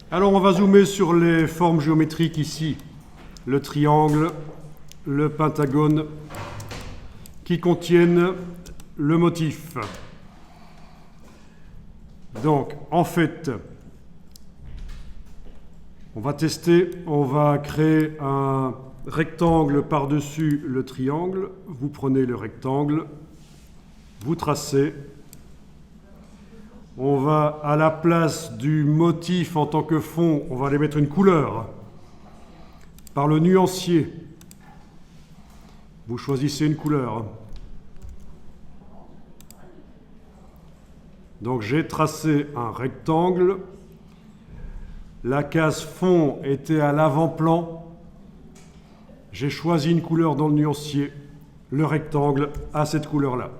Alors on va zoomer sur les formes géométriques ici. Le triangle, le pentagone, qui contiennent le motif. Donc, en fait, on va tester, on va créer un rectangle par-dessus le triangle. Vous prenez le rectangle, vous tracez. On va, à la place du motif en tant que fond, on va aller mettre une couleur par le nuancier. Vous choisissez une couleur. Donc j'ai tracé un rectangle. La case fond était à l'avant-plan. J'ai choisi une couleur dans le nuancier. Le rectangle a cette couleur-là.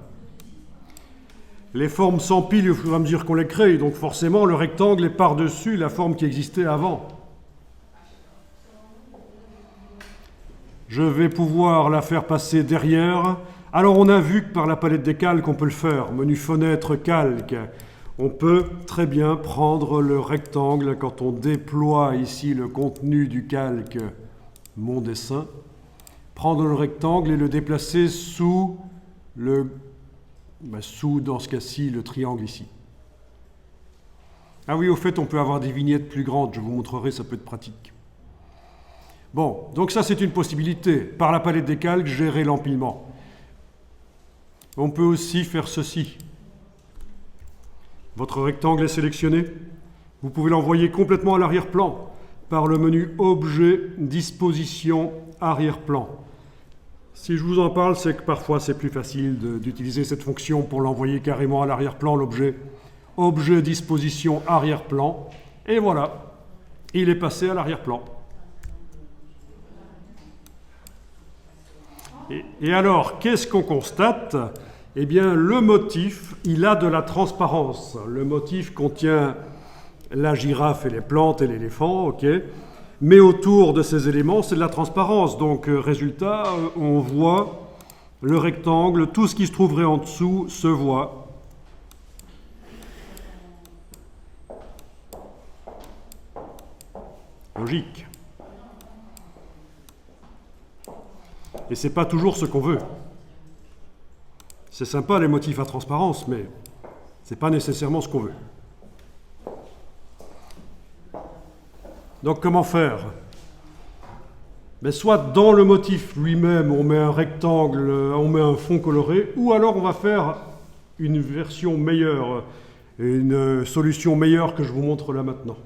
Les formes s'empilent au fur et à mesure qu'on les crée, donc forcément le rectangle est par-dessus la forme qui existait avant. Je vais pouvoir la faire passer derrière. Alors on a vu que par la palette des calques on peut le faire. Menu fenêtre calque. On peut très bien prendre le rectangle quand on déploie ici le contenu du calque mon dessin. Prendre le rectangle et le déplacer sous dans ce cas-ci, le triangle ici. Ah oui, au fait, on peut avoir des vignettes plus grandes. Je vous montrerai, ça peut être pratique. Bon, donc ça, c'est une possibilité. Par la palette des calques, gérer l'empilement. On peut aussi faire ceci. Votre rectangle est sélectionné. Vous pouvez l'envoyer complètement à l'arrière-plan par le menu Objet, Disposition, Arrière-plan. Si je vous en parle, c'est que parfois c'est plus facile d'utiliser cette fonction pour l'envoyer carrément à l'arrière-plan, l'objet. Objet, disposition, arrière-plan. Et voilà, il est passé à l'arrière-plan. Et alors, qu'est-ce qu'on constate? Eh bien, le motif, il a de la transparence. Le motif contient la girafe et les plantes et l'éléphant, ok? Mais autour de ces éléments, c'est de la transparence. Donc, résultat, on voit le rectangle, tout ce qui se trouverait en dessous se voit. Logique. Et c'est pas toujours ce qu'on veut. C'est sympa les motifs à transparence, mais c'est pas nécessairement ce qu'on veut. Donc comment faire? Soit dans le motif lui-même, on met un rectangle, on met un fond coloré, ou alors on va faire une version meilleure, une solution meilleure que je vous montre là maintenant.